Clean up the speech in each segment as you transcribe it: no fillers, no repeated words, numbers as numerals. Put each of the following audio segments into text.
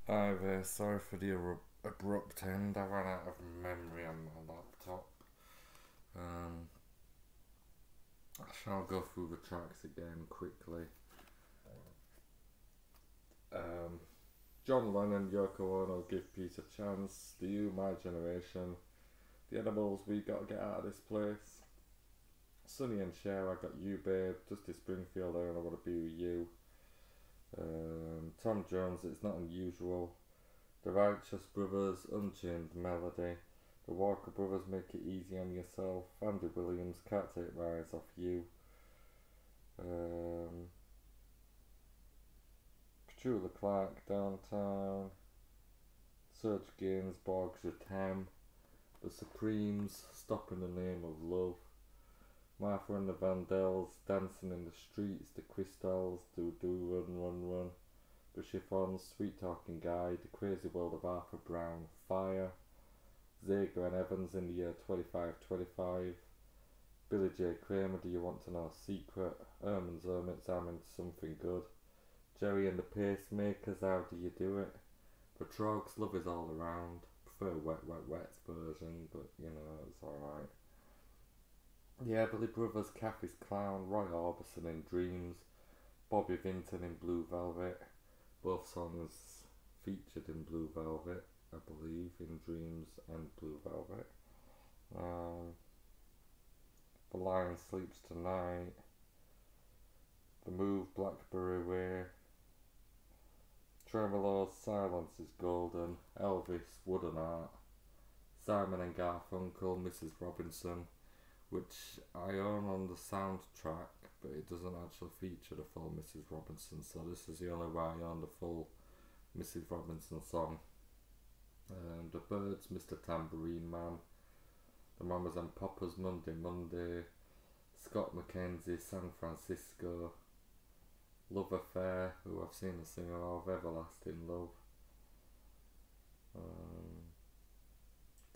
Hi there, sorry for the abrupt end. I ran out of memory on my laptop. Um, I shall go through the tracks again quickly. Um, John Lennon, Yoko Ono, Give Peace a Chance, The You, My Generation, The Animals, We Gotta Get Out of This Place, Sonny and Cher, I Got You Babe, Dusty Springfield, I Wanna Be With You, Tom Jones, It's Not Unusual, The Righteous Brothers, Unchained Melody, The Walker Brothers, Make It Easy on Yourself, Andy Williams, Can't Take My Eyes Off You, um, Petula Clark, Downtown, Serge Gainsbourg, Je T'aime, The Supremes, Stop in the Name of Love, Martha and the Vandells, Dancing in the Streets, The Crystals, Do Do Run Run Run, The Chiffons, Sweet Talking Guy, The Crazy World of Arthur Brown, Fire, Zager and Evans in the year 2525, Billy J. Kramer, Do You Want to Know a Secret, Herman's Hermits, I'm Into Something Good, Jerry and the Pacemakers, How Do You Do It, The Trogs, Love Is All Around, prefer Wet Wet Wet's version, but you know, it's alright. Yeah, Billy Brothers, Kathy's Clown, Roy Orbison in Dreams, Bobby Vinton in Blue Velvet, both songs featured in Blue Velvet, I believe, in Dreams and Blue Velvet. Um, the Lion Sleeps Tonight, The Move, Blackberry Way, Tremolo's Silence is Golden, Elvis, Wooden Art, Simon and Garfunkel, Mrs. Robinson, which I own on the soundtrack, but it doesn't actually feature the full Mrs. Robinson, so this is the only way I own the full Mrs. Robinson song. The Birds, Mr. Tambourine Man, The Mamas and Papas, Monday Monday, Scott McKenzie, San Francisco, Love Affair, who I've seen a singer of, Everlasting Love,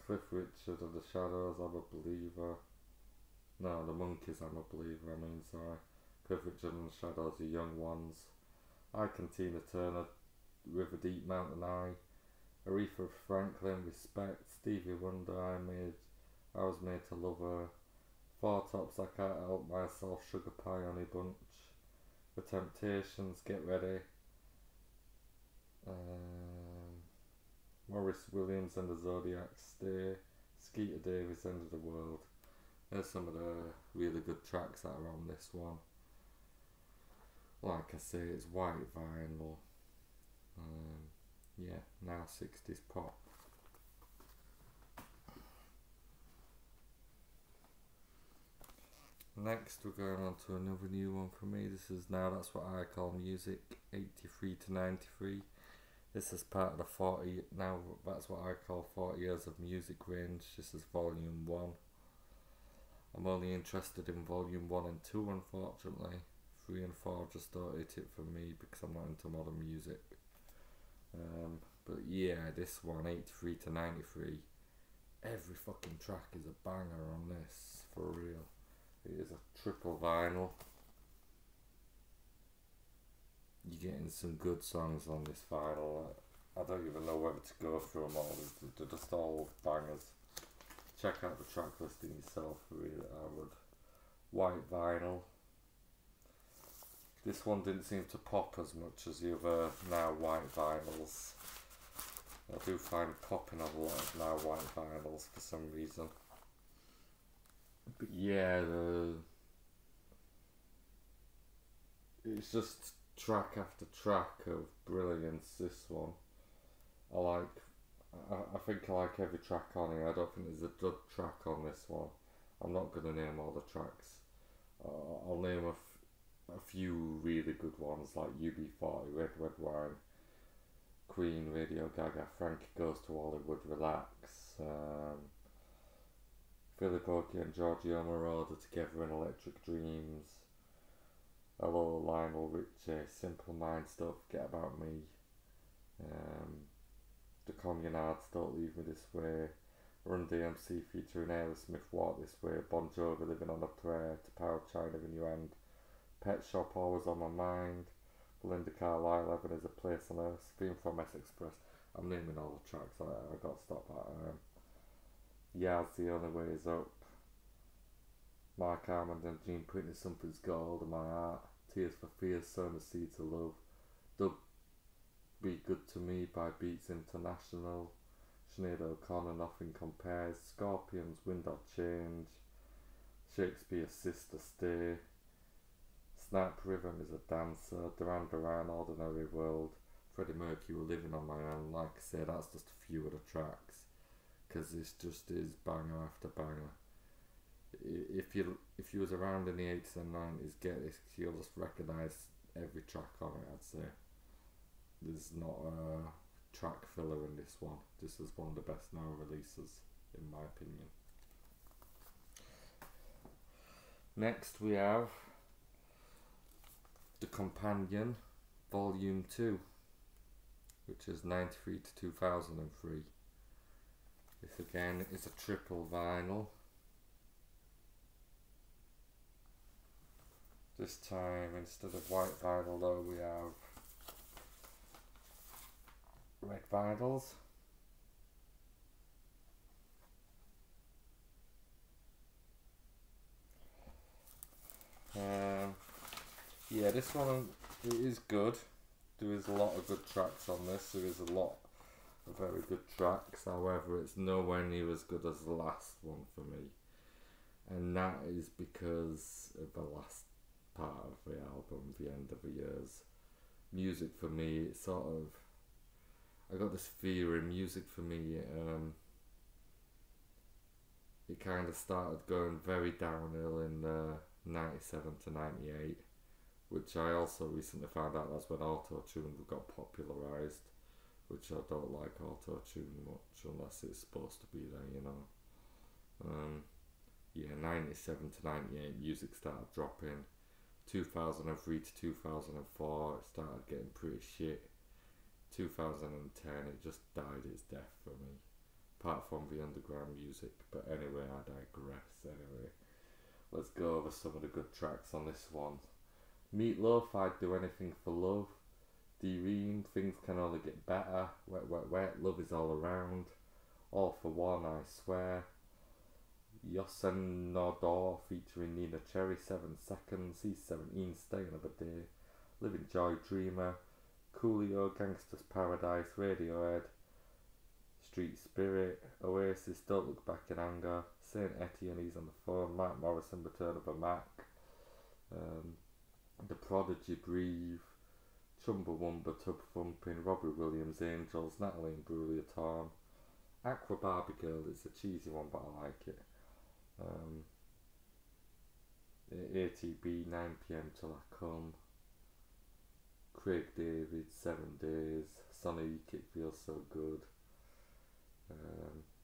Cliff Richard of the Shadows, I'm a Believer, no, the Monkeys, I'm a Believer, sorry, Cliff Richard and the Shadows, The Young Ones, I Can Tina Turner, River Deep, Mountain Eye, Aretha Franklin, Respect, Stevie Wonder, I Was Made to Love Her, Four Tops, I Can't Help Myself, Sugar Pie, Honey Bunch, The Temptations, Get Ready, Maurice Williams and the Zodiacs, Stay, Skeeter Davis, End of the World. There's some of the really good tracks that are on this one. Like I say, it's white vinyl. Yeah, now 60s pop. Next, we're going on to another new one for me. This is Now That's What I Call Music, 83 to 93. This is part of the 40, now that's what I call 40 years of music range. This is volume 1. I'm only interested in volume 1 and 2, unfortunately. 3 and 4 just don't hit it for me because I'm not into modern music. But yeah, this one, 83 to 93. Every fucking track is a banger on this, for real. It is a triple vinyl. You're getting some good songs on this vinyl. I don't even know whether to go through them all. They're just all bangers. Check out the track listing yourself, really, I would. White vinyl. This one didn't seem to pop as much as the other now white vinyls. I do find popping on a lot of now white vinyls for some reason. But yeah, it's just track after track of brilliance, this one. I think I like every track on it. I don't think there's a dud track on this one. I'm not going to name all the tracks. I'll name a few really good ones like UB40, Red Red Wine, Queen, Radio Gaga, Frankie Goes to Hollywood, Relax, Philip Oakey and Giorgio Moroder Together in Electric Dreams, Hello Lionel Richie, Simple Minds, Don't Forget About Me, The Communards, Don't Leave Me This Way, Run DMC featuring Aerosmith, Walk This Way, Bon Jovi, Living on a Prayer, To Power China in Your Hand, Pet Shop, Always on My Mind, Belinda Carlisle, Heaven is a Place on Earth, theme from S Express. I'm naming all the tracks, I got to stop at. Yaz, The Only Way Is Up. Mark Armand and Gene Pritney, Something's Got Hold of My Heart. Tears for Fears, Sowing the Seeds of Love. Dub Be Good to Me by Beats International. Sinead O'Connor, Nothing Compares. Scorpions, Wind or Change. Shakespeare's Sister Stay. Snipe Rhythm is a Dancer. Duran Duran, Ordinary World. Freddie Mercury, Living on My Own. Like I say, that's just a few of the tracks, because this just is banger after banger. If you was around in the 80s and 90s, get this, you'll just recognise every track on it, I'd say. There's not a track filler in this one. This is one of the best now releases, in my opinion. Next we have The Companion, Volume 2, which is 93 to 2003. This again is a triple vinyl. This time, instead of white vinyl though, we have red vinyls. Yeah, this one, it is good. There is a lot of good tracks on this. There is a lot of very good tracks. However, it's nowhere near as good as the last one for me. And that is because of the last part of the album, The End of the Years. Music for me, it's sort of, I got this feeling, music for me, it kind of started going very downhill in 97 to 98, which I also recently found out that's when auto-tune got popularised, which I don't like auto-tune much unless it's supposed to be there, you know. Yeah, 97 to 98 music started dropping. 2003 to 2004 it started getting pretty shit. 2010 it just died its death for me, apart from the underground music. But anyway, I digress. Anyway, let's go over some of the good tracks on this one. Meat Loaf, I'd Do Anything for Love. D-Ream, Things Can Only Get Better. Wet Wet Wet, Love Is All Around. All for One, I Swear. Yosenodor featuring Nina Cherry, 7 Seconds. C17, Stay Another Day. Living Joy, Dreamer. Coolio, Gangsta's Paradise. Radiohead, Street Spirit. Oasis, Don't Look Back in Anger. Saint Etienne, He's on the Phone. Mike Morrison, Return of a Mac. The Prodigy, Breathe. Chumbawamba, Tub Thumping. Robbie Williams, Angels. Natalie Imbruglia, Torn. Aqua Barbie Girl, it's a cheesy one but I like it. ATB, 9pm Till I Come. Craig David, 7 Days. Sonic, It Feels So Good.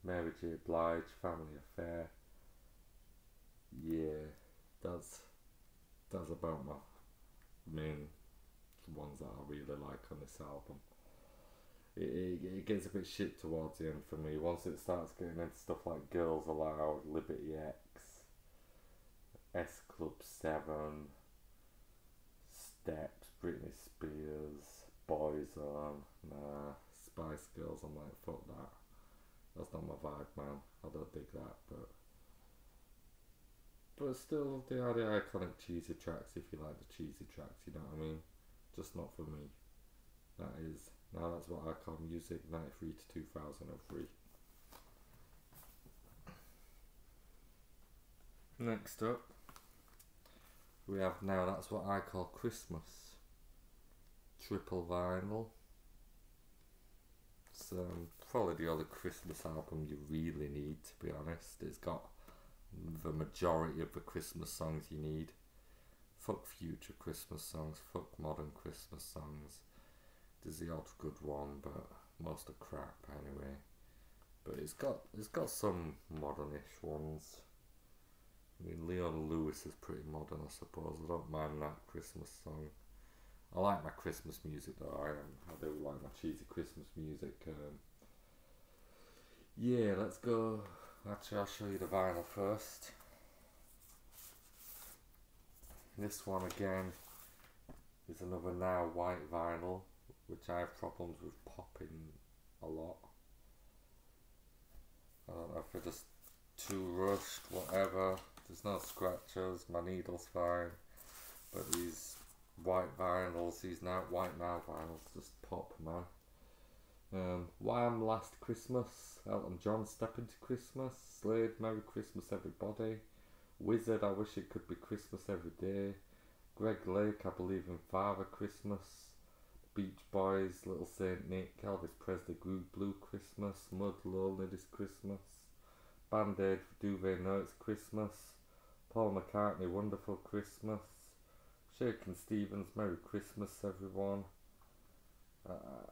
Mary J. Blige, Family Affair. Yeah, that's about my main ones that I really like on this album. It gets a bit shit towards the end for me. Once it starts getting into stuff like Girls Aloud, Liberty X, S Club 7, Steps, Britney Spears, Boyzone, nah, Spice Girls, I'm like, fuck that. That's not my vibe, man. I don't dig that, but still, they are the iconic cheesy tracks if you like the cheesy tracks, you know what I mean? Just not for me. Now that's what I call music, 93 to 2003. Next up, we have Now That's What I Call Christmas. Triple vinyl. It's probably the only Christmas album you really need, to be honest. It's got the majority of the Christmas songs you need. Fuck future Christmas songs, fuck modern Christmas songs. There's the odd good one, but most are crap anyway. But it's got some modernish ones. I mean, Leon Lewis is pretty modern, I suppose. I don't mind that Christmas song. I like my Christmas music though. I do like my cheesy Christmas music. Yeah, let's go. Actually, I'll show you the vinyl first. This one again is another Now white vinyl, which I have problems with popping a lot. I don't know if they're just too rushed, whatever. There's no scratches, my needle's fine. But these white vinyls, these white Now vinyls just pop, man. Wham! Last Christmas, Elton John, Step Into Christmas, Slade, Merry Christmas Everybody, Wizard, I Wish It Could Be Christmas Every Day, Greg Lake, I Believe in Father Christmas, Beach Boys, Little Saint Nick, Elvis Presley, Blue Christmas, Mud, Lonely This Christmas, Band-Aid for Duvet, No It's Christmas, Paul McCartney, Wonderful Christmas, Shakin' Stevens, Merry Christmas Everyone.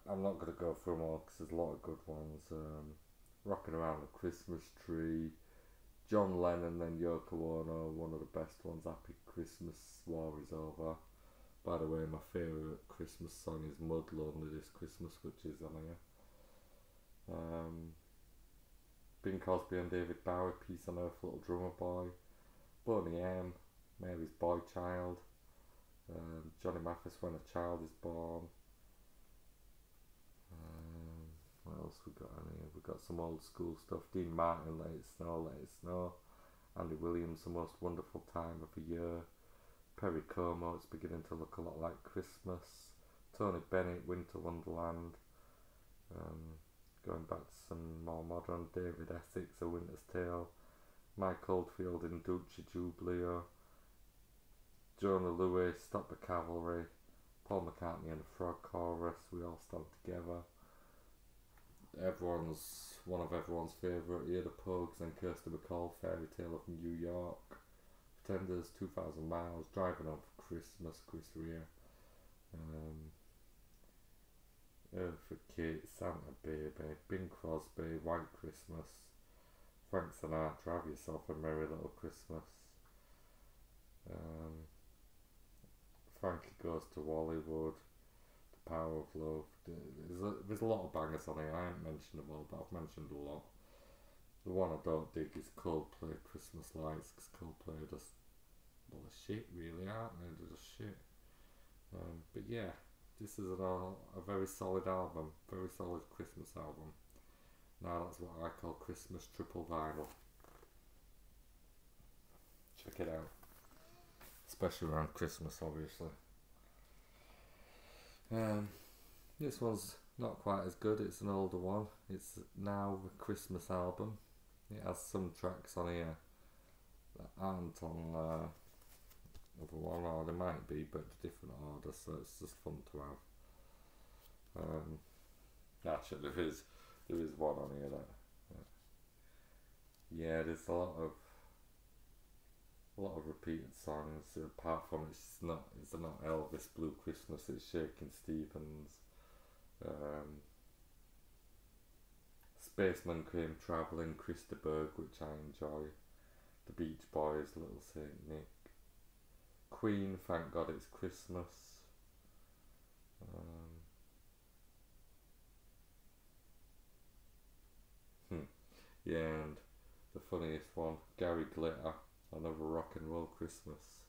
I'm not going to go through them all because there's a lot of good ones. Rocking Around the Christmas Tree, John Lennon and Yoko Ono, one of the best ones, Happy Christmas, War Is Over. By the way, my favourite Christmas song is Mud, Lonely This Christmas, which is on here. Bing Crosby and David Bowie, Peace on Earth, Little Drummer Boy, Boney M, Mary's Boy Child, Johnny Mathis, When a Child is Born. What else we got on here? We got some old school stuff. Dean Martin, Let It Snow, Let It Snow. Andy Williams, The Most Wonderful Time of the Year. Perry Como, It's Beginning to Look a Lot Like Christmas. Tony Bennett, Winter Wonderland. Going back to some more modern, David Essex, A Winter's Tale. Mike Oldfield in Dulce Jubileo. Jonah Lewis, Stop the Cavalry. Paul McCartney and the Frog Chorus, We All Stand Together. One of everyone's favourite, Ear the Pogues and Kirsty MacColl, Fairy Tale of New York, Pretenders, 2,000 Miles, Driving Home for Christmas, Chris Rea, Eartha Kitt, Santa Baby, Bing Crosby, White Christmas, Frank Sinatra, Have Yourself a Merry Little Christmas, Frankie Goes to Hollywood, The Power of Love. There's a lot of bangers on here. I haven't mentioned them all, but I've mentioned a lot. The one I don't dig is Coldplay, Christmas Lights, because Coldplay are just, well, they're shit really, aren't they? They're just shit. But yeah, this is a very solid album, very solid Christmas album. Now that's what I call Christmas triple vinyl. Check it out. Especially around Christmas, obviously. This one's not quite as good, it's an older one. It's Now a Christmas album. It has some tracks on here that aren't on other one, or they might be, but different order, so it's just fun to have. Actually, there is one on here that, yeah, there's a lot of repeated songs. Apart from it's not Elvis Blue Christmas, it's Shakin' Stevens. Spaceman Came Travelling, Christa Berg, which I enjoy. The Beach Boys, Little Saint Nick. Queen, Thank God It's Christmas. Yeah, and the funniest one, Gary Glitter, Another Rock and Roll Christmas.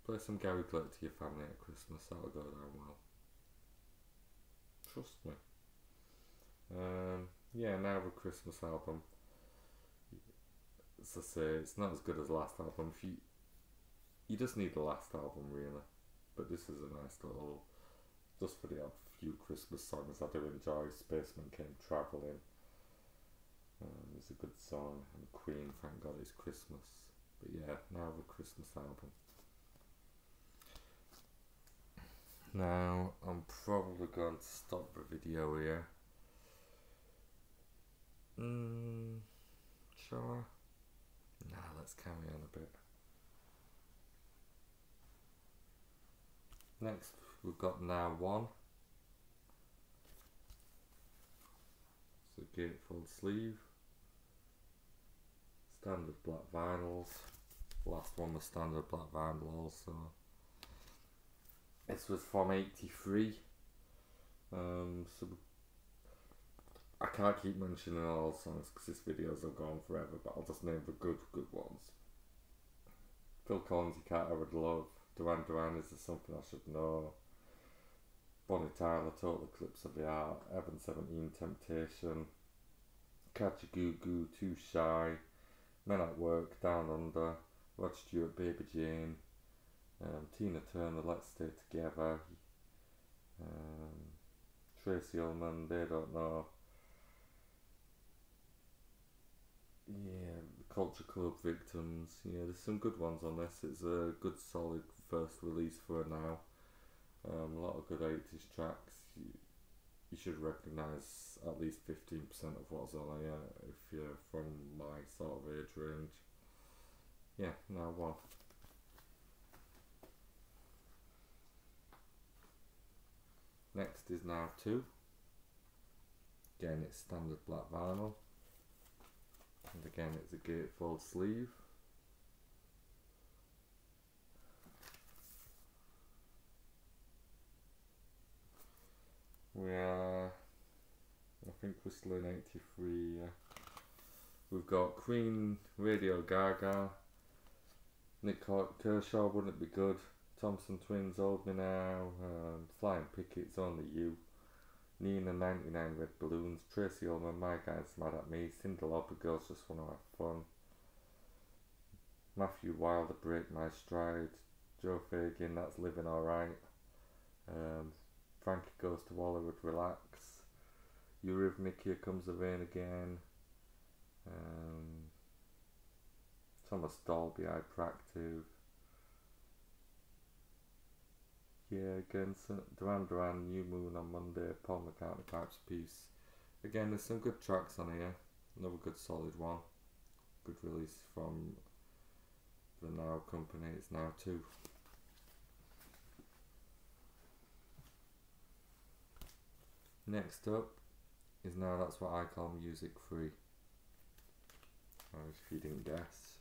Play some Gary Glitter to your family at Christmas, that'll go down well. Trust me. Yeah, Now a Christmas album. As I say, it's not as good as the last album. You just need the last album really, but this is a nice little, just for the few Christmas songs I do enjoy. Spaceman Came Travelling. It's a good song, and Queen, Thank God It's Christmas. But yeah, Now a Christmas album. Now I'm probably going to stop the video here. Shall I? Nah, let's carry on a bit. Next we've got Now One. It's a gatefold sleeve. Standard black vinyls. Last one was standard black vinyl also. This was from '83. So I can't keep mentioning all the songs because this videos are gone forever, but I'll just name the good ones. Phil Collins, You Can't Hurry the Love. Duran Duran, Is There Something I Should Know, Bonnie Tyler, Total Eclipse of the Heart, Evan 17, Temptation, Kajagoogoo, Too Shy, Men at Work, Down Under, Rod Stewart, Baby Jane, Tina Turner, Let's Stay Together, Tracy Ullman, They Don't Know, yeah, Culture Club, Victims. Yeah, there's some good ones on this. It's a good solid first release for her now. A lot of good 80s tracks. You should recognise at least 15% of what's on here if you're from my sort of age range. Yeah, now one. Next is Now 2. Again, it's standard black vinyl. And again, it's a gatefold sleeve. We are, I think we're still in 83. We've got Queen, Radio Gaga, Nick Kershaw, Wouldn't It Be Good, Thompson Twins, Hold Me Now, Flying Pickets, Only You, Nina 99 Red Balloons, Tracy Ullman, My Guy's Mad at Me, Cyndi Lauper, Girls Just Wanna Have Fun, Matthew Wilder, Break My Stride, Joe Fagin, That's Living Alright, Frankie Goes to Hollywood, Relax, Eurythmics, Here Comes the Rain Again, Thomas Dolby, Hyperactive. Yeah, again, Duran Duran, New Moon on Monday, Paul McCartney, Pipes of Peace. Again, there's some good tracks on here. Another good solid one. Good release from the Now company. It's Now 2. Next up is Now That's What I Call Music Free. If you didn't guess.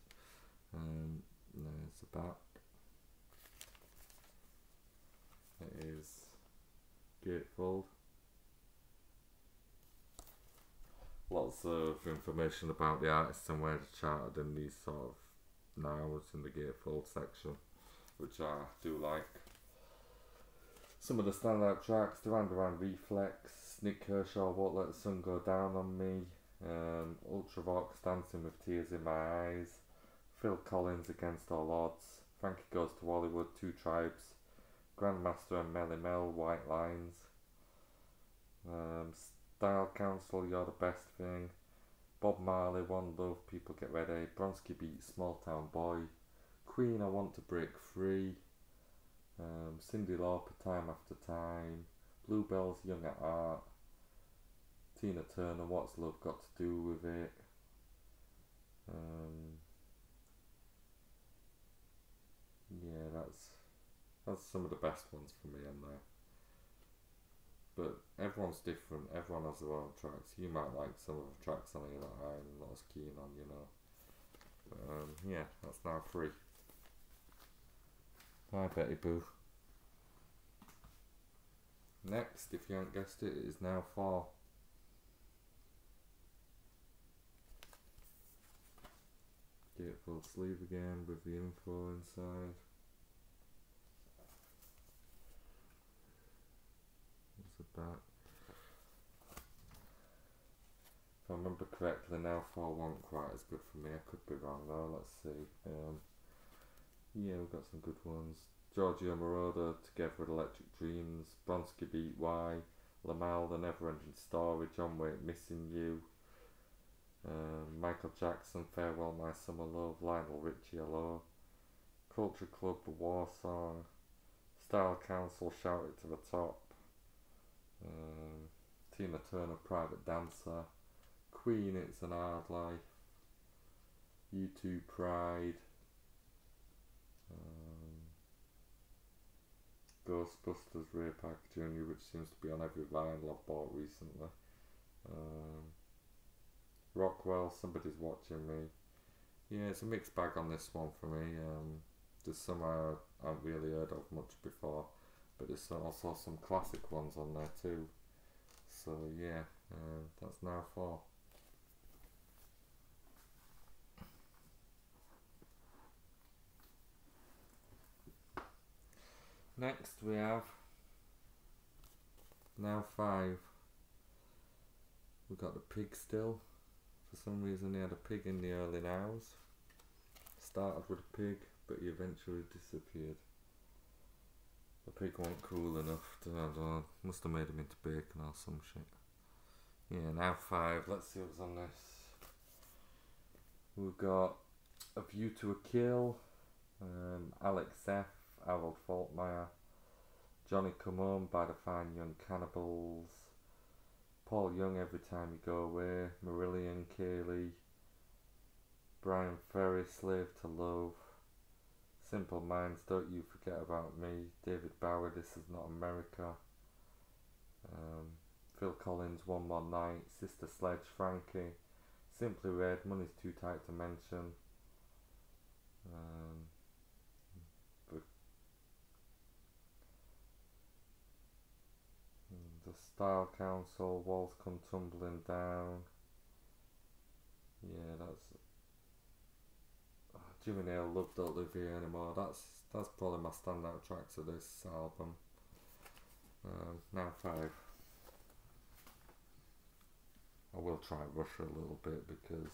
There's the back. It is gatefold. Lots of information about the artists and where they're charted in these sort of nows in the gatefold section, which I do like. Some of the standout tracks: Duran Duran, Reflex, Nick Kershaw, Won't Let the Sun Go Down on Me, Ultravox, Dancing with Tears in My Eyes, Phil Collins, Against All Odds, Frankie Goes to Hollywood, Two Tribes, Grandmaster and Melly Mel, White Lines, Style Council, You're the Best Thing, Bob Marley, One Love, People Get Ready, Bronski Beat, Small Town Boy, Queen, I Want to Break Free, Cyndi Lauper, Time After Time, Bluebells, Young at Heart, Tina Turner, What's Love Got to Do with It, yeah, that's some of the best ones for me on there. But everyone's different, everyone has their own tracks. You might like some of the tracks on here that I'm not as keen on, you know. But yeah, that's Now 3. Hi Betty Boo. Next, if you haven't guessed it, is Now 4. Gatefold sleeve again with the info inside. There's the back. If I remember correctly, Now 4 wasn't quite as good for me. I could be wrong though, let's see. Yeah, we've got some good ones. Giorgio Moroder, Together with Electric Dreams, Bronski Beat Y, Lamal, The Never Ending Story, John Waite, Missing You, Michael Jackson, Farewell My Summer Love, Lionel Richie, Hello, Culture Club, The War Song, Style Council, Shout It to the Top, Tina Turner, Private Dancer, Queen, It's an Hard Life, U2, Pride, Ghostbusters, Ray Parker Jr., which seems to be on every vinyl I've bought recently, Rockwell, Somebody's Watching Me. Yeah, it's a mixed bag on this one for me. There's some I haven't really heard of much before, but there's also some classic ones on there too. So yeah, that's Now 4. Next we have Now 5. We've got the pig still. For some reason he had a pig in the early nows. Started with a pig, but he eventually disappeared. The pig wasn't cool enough to, I don't know, must have made him into bacon or some shit. Yeah, Now 5, let's see what's on this. We've got A View to a Kill, Alex F, Harold Faltmeyer, Johnny Come Home by the Fine Young Cannibals, Paul Young, Every Time You Go Away, Marillion Kaylee, Brian Ferry, Slave to Love, Simple Minds, Don't You Forget About Me, David Bowie, This Is Not America, Phil Collins, One More Night, Sister Sledge, Frankie, Simply Red, Money's Too Tight to Mention, The Style Council, Walls Come Tumbling Down. Yeah, that's Jimmy Nail, Love Don't Live Here Anymore. That's probably my standout tracks of this album. Now 5. I will try and rush it a little bit because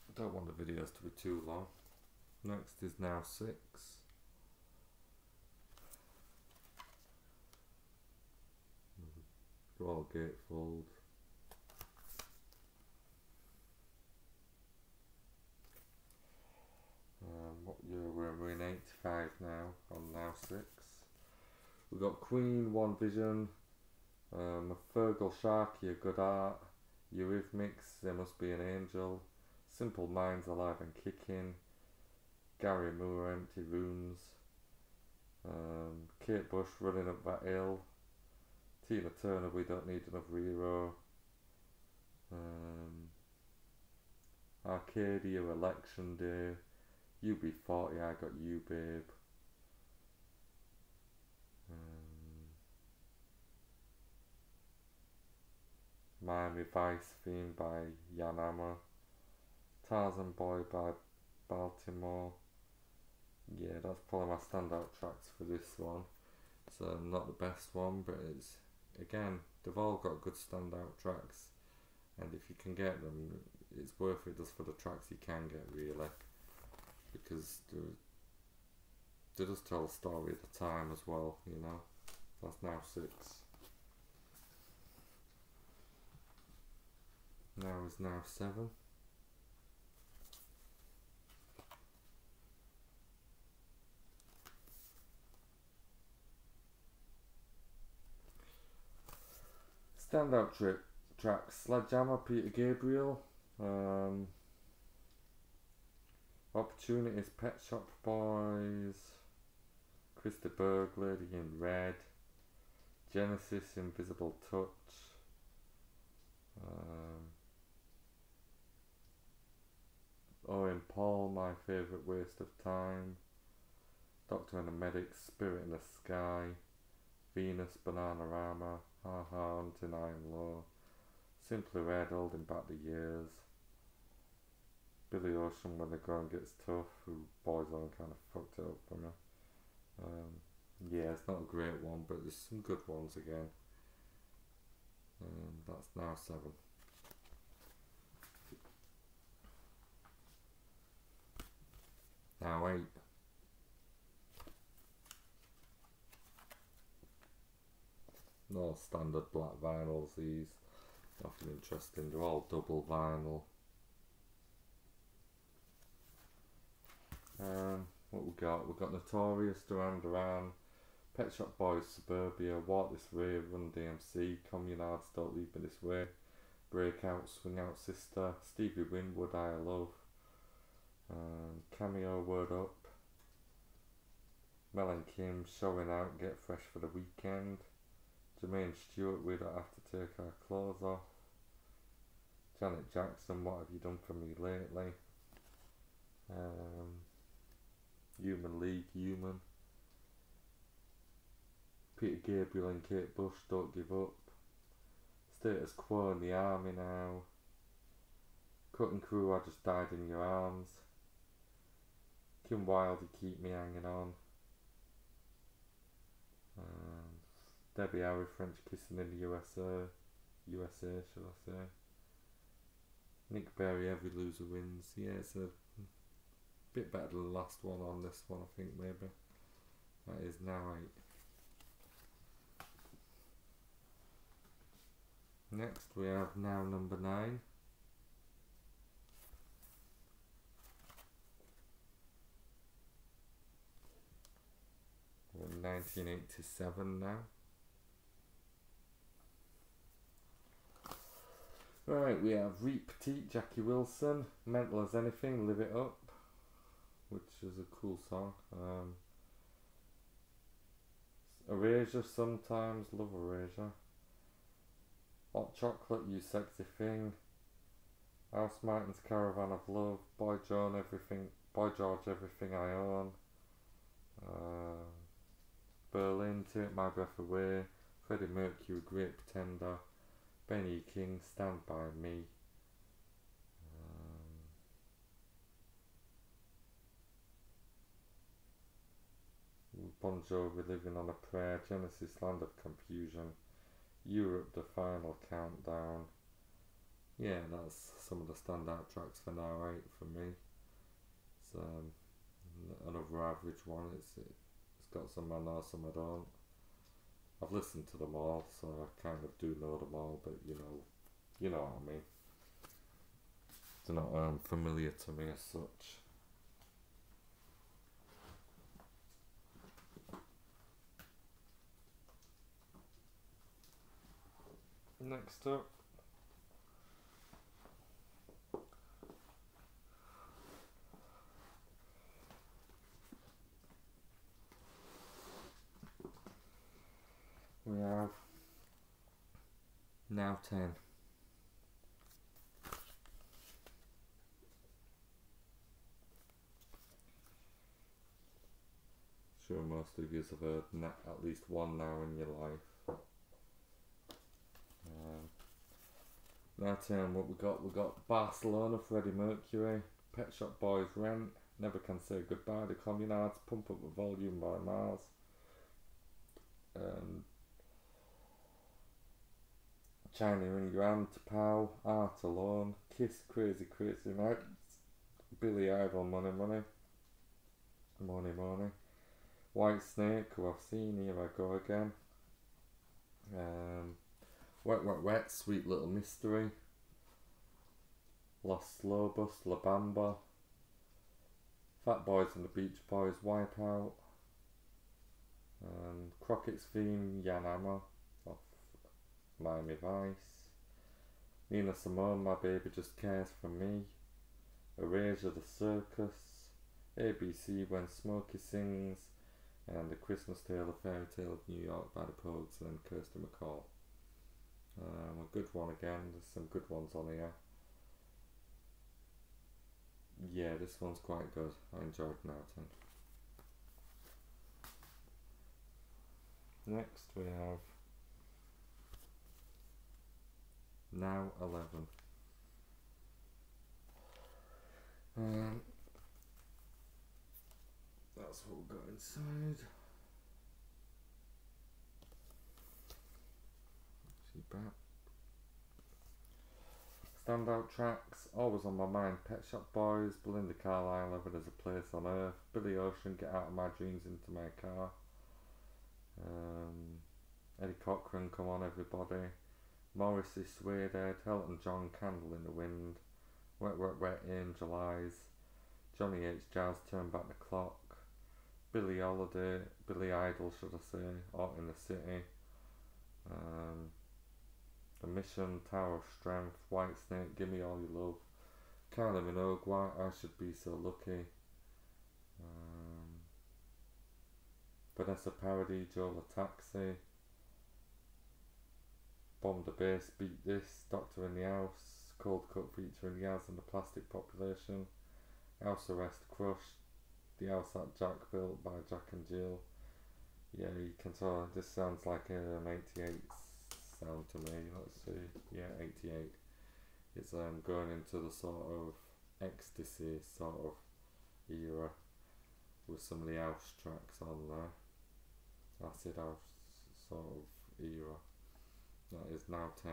I don't want the videos to be too long. Next is Now 6. All Gatefold. What year we're in? 85 now on Now 6. We've got Queen, One Vision, Fergal Sharkey, A Good Art, Eurythmics, There Must Be an Angel, Simple Minds, Alive and Kicking, Gary Moore, Empty Rooms, Kate Bush, Running Up That Hill, Tina Turner, We Don't Need Another Hero, Arcadia, Election Day, UB40, I Got You Babe, Miami Vice Theme by Jan Hammer, Tarzan Boy by Baltimore. Yeah, that's probably my standout tracks for this one. It's not the best one, but it's, again, they've all got good standout tracks, and if you can get them, it's worth it just for the tracks you can get, really, because they just tell a story at the time as well, you know. That's Now 6. Now is Now 7. Standout tracks: Sledgehammer, Peter Gabriel, Opportunities, Pet Shop Boys, Chris de Burgh, Lady in Red, Genesis, Invisible Touch, Owen Paul, My Favourite Waste of Time, Doctor and the Medic, Spirit in the Sky, Venus, Bananarama, Ha Ha, Hunting Iron Law, Simply Red, Holding Back the Years, Billy Ocean, When the Ground Gets Tough, who Boyzone kind of fucked it up for me. Yeah, it's not a great one, but there's some good ones again. That's Now 7. Now 8. No standard black vinyls, these. Nothing interesting, they're all double vinyl. What we got? We've got Notorious, Duran Duran, Pet Shop Boys, Suburbia, Walk This Way, Run DMC, Communards, Don't Leave Me This Way, Breakout, Swing Out Sister, Stevie Winwood, I Love, Cameo, Word Up, Mel and Kim, Showing Out, Get Fresh for the Weekend, Jermaine Stewart, We Don't Have to Take Our Clothes Off, Janet Jackson, What Have You Done For Me Lately, Human League, Human, Peter Gabriel and Kate Bush, Don't Give Up, Status Quo in the Army Now, Cutting Crew, I Just Died in Your Arms, Kim Wilde, You Keep Me Hanging On, And Debbie Harry, French Kissing in the USA should I say. Nick Berry, Every Loser Wins. Yeah, it's a bit better than the last one on this one, I think, maybe. That is now 8. Next we have now number 9. We're in 1987 now. Right, we have Reet Petite, Jackie Wilson, Mental as Anything, Live It Up, which is a cool song. Erasure Sometimes, love Erasure. Hot Chocolate, You Sexy Thing. House Martin's Caravan of Love, Boy George, Everything I Own. Berlin, Take My Breath Away. Freddie Mercury, Great Pretender. Benny King, Stand By Me. Bon Jovi, Living on a Prayer. Genesis, Land of Confusion. Europe, The Final Countdown. Yeah, that's some of the standout tracks for now, 8 for me. It's another average one. It's got some I know, some I don't. I've listened to them all, so I kind of do know them all, but you know what I mean. They're not familiar to me as such. Next up, we have now 10. Sure most of you have heard at least one now in your life. Now 10, what we got Barcelona, Freddie Mercury, Pet Shop Boys, Rent, Never Can Say Goodbye, The Communards, Pump Up the Volume by Mars. China in Your Hand, Pow, Art Alone, Kiss, Crazy Crazy Nights, Billy Idol, Money Money, Money Money, White Snake, Who I've Seen, Here I Go Again, Wet Wet Wet, Sweet Little Mystery, Los Lobos, La Bamba, Fat Boys and the Beach Boys, Wipeout, Crockett's Theme, Jan Hammer off Miami Vice, Nina Simone, My Baby Just Cares For Me, Erasure, The Circus, ABC, When Smokey Sings, and The Christmas Tale, A Fairy Tale of New York by the Pogues and Kirsty MacColl. A good one again, there's some good ones on here. Yeah, this one's quite good. I enjoyed Mountain. Next we have Now 11. That's what we've got inside. See back. Standout tracks, always on my mind, Pet Shop Boys, Belinda Carlisle, Heaven Is a Place on Earth, Billy Ocean, Get Out of My Dreams Into My Car, Eddie Cochran, Come On Everybody, Morrissey, Suede Head, Elton John, Candle in the Wind, Wet Wet Wet, Angel Eyes, Johnny H. Jazz, Turn Back the Clock, Billie Holiday, Billy Idol should I say, Out in the City, The Mission, Tower of Strength, White Snake, Gimme All Your Love, Kylie Minogue, Why I Should Be So Lucky, Vanessa Paradis, Joe the Taxi, Bomb the Bass, Beat This, Doctor in the House, Cold Cut featuring Yaz and the Plastic Population, House Arrest, Crush, The House That Jack Built by Jack and Jill. Yeah, you can tell this sounds like an 88 sound to me. Let's see, yeah, 88. It's going into the sort of ecstasy sort of era with some of the house tracks on there. acid house sort of era. That is now 10.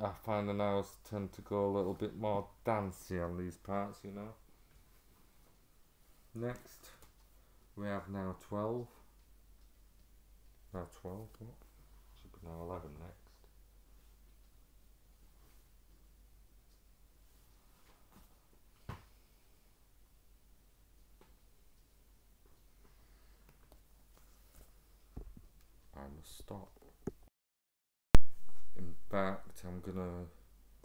I find the nows tend to go a little bit more dancey on these parts, you know. Next, we have now 12. Now 12, what? Should be now 11 next. I must stop. In fact, I'm gonna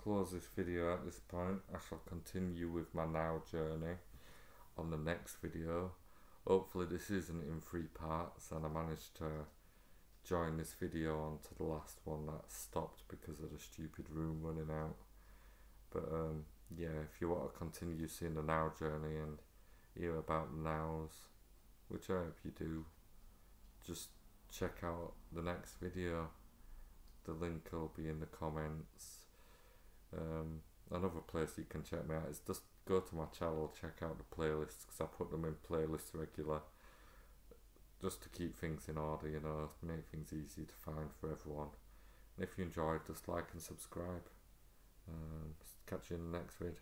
close this video at this point. I shall continue with my now journey on the next video. Hopefully this isn't in 3 parts and I managed to join this video onto the last one that stopped because of the stupid room running out. But yeah, if you want to continue seeing the now journey and hear about the nows, which I hope you do, just check out the next video. The link will be in the comments. Another place you can check me out is just go to my channel, check out the playlists, because I put them in playlists regular, just to keep things in order, you know, make things easy to find for everyone. And if you enjoyed, just like and subscribe. Catch you in the next vid.